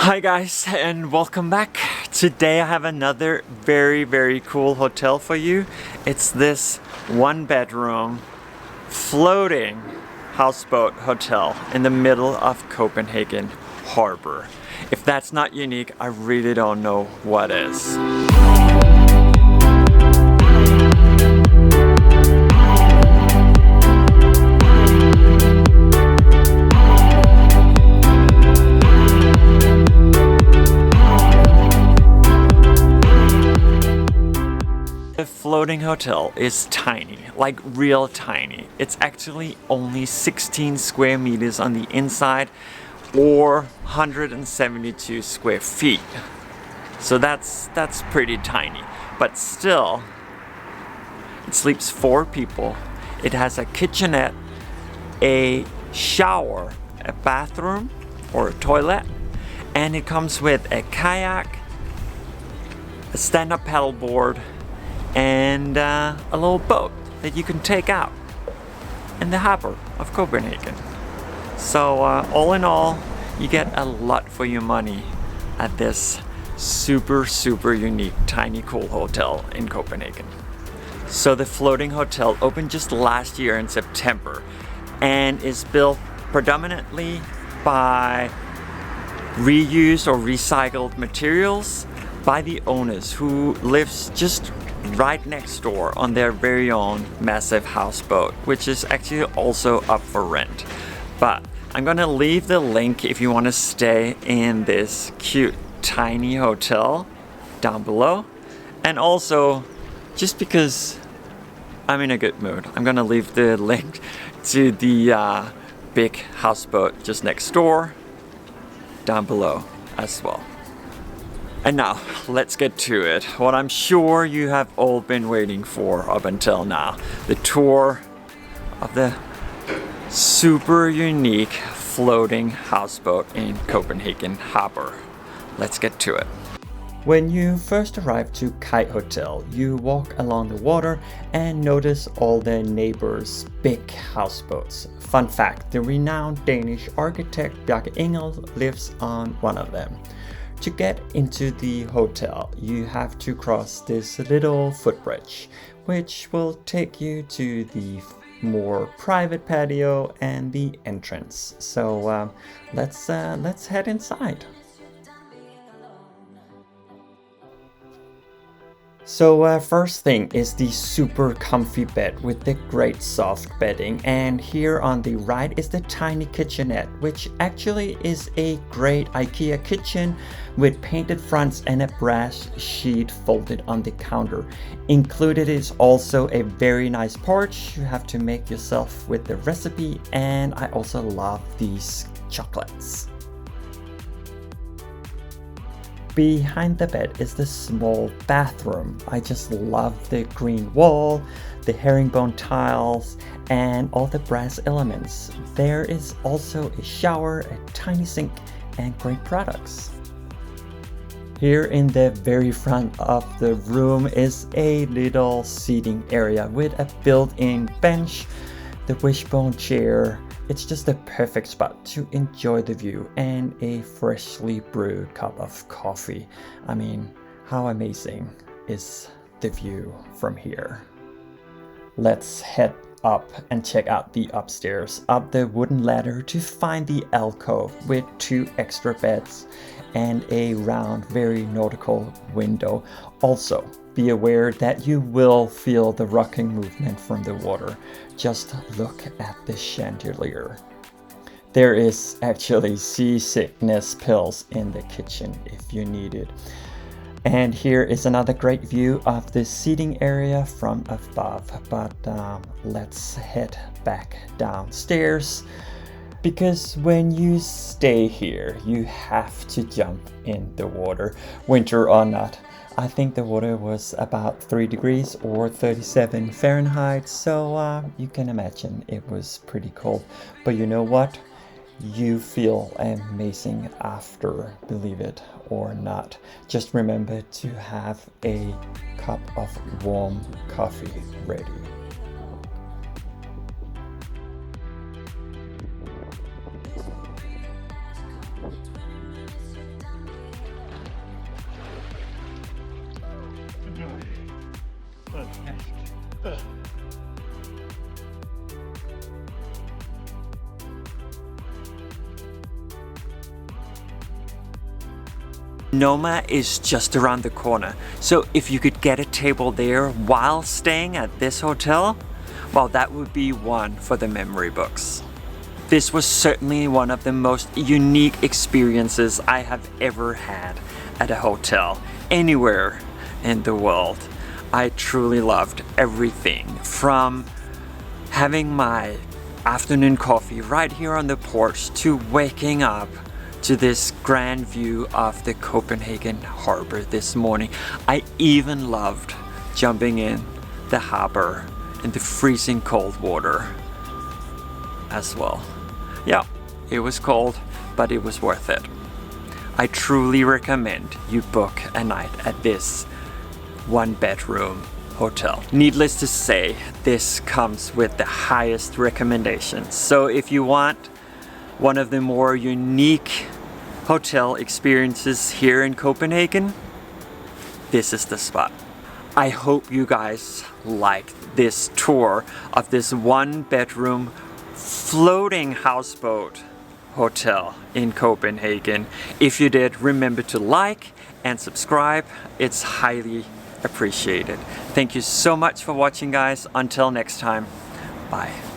Hi guys, and welcome back. Today I have another very cool hotel for you. It's this 1-bedroom floating houseboat hotel in the middle of Copenhagen harbor. If that's not unique, I really don't know what is. The floating hotel is tiny, like real tiny. It's actually only 16 square meters on the inside or 172 square feet. So that's pretty tiny, but still it sleeps 4 people. It has a kitchenette, a shower, a bathroom or a toilet, and it comes with a kayak, a stand-up paddleboard, and a little boat that you can take out in the harbor of Copenhagen. So all in all, you get a lot for your money at this super unique tiny cool hotel in Copenhagen. So the floating hotel opened just last year in September and is built predominantly by reused or recycled materials by the owners who lives just right next door on their very own massive houseboat, which is actually also up for rent. But I'm gonna leave the link if you want to stay in this cute tiny hotel down below. And also, just because I'm in a good mood, I'm gonna leave the link to the big houseboat just next door down below as well. And now, let's get to it. What I'm sure you have all been waiting for up until now. The tour of the super unique floating houseboat in Copenhagen harbor. Let's get to it. When you first arrive to Kite Hotel, you walk along the water and notice all the neighbors' big houseboats. Fun fact, the renowned Danish architect Bjarke Ingels lives on one of them. To get into the hotel, you have to cross this little footbridge, which will take you to the more private patio and the entrance. So let's head inside. So first thing is the super comfy bed with the great soft bedding, and here on the right is the tiny kitchenette, which actually is a great IKEA kitchen with painted fronts and a brass sheet folded on the counter. Included is also a very nice porch you have to make yourself with the recipe, and I also love these chocolates. Behind the bed is the small bathroom. I just love the green wall, the herringbone tiles, and all the brass elements. There is also a shower, a tiny sink, and great products. Here in the very front of the room is a little seating area with a built-in bench, the wishbone chair. It's just a perfect spot to enjoy the view and a freshly brewed cup of coffee. I mean, how amazing is the view from here? Let's head up and check out the upstairs. Up the wooden ladder to find the alcove with 2 extra beds and a round, very nautical window. Also, be aware that you will feel the rocking movement from the water. Just look at the chandelier. There is actually seasickness pills in the kitchen if you need it. And here is another great view of the seating area from above. But let's head back downstairs, because when you stay here, you have to jump in the water, winter or not. I think the water was about 3 degrees or 37 Fahrenheit, so you can imagine it was pretty cold. But you know what? You feel amazing after, believe it or not. Just remember to have a cup of warm coffee ready. Noma is just around the corner, so if you could get a table there while staying at this hotel, well, that would be one for the memory books. This was certainly one of the most unique experiences I have ever had at a hotel anywhere in the world. I truly loved everything from having my afternoon coffee right here on the porch to waking up to this grand view of the Copenhagen harbor this morning. I even loved jumping in the harbor in the freezing cold water as well. Yeah, it was cold, but it was worth it. I truly recommend you book a night at this one-bedroom hotel. Needless to say, this comes with the highest recommendations. So if you want one of the more unique hotel experiences here in Copenhagen, this is the spot. I hope you guys liked this tour of this one-bedroom floating houseboat hotel in Copenhagen. If you did, remember to like and subscribe. It's highly appreciated. Thank you so much for watching, guys. Until next time, bye.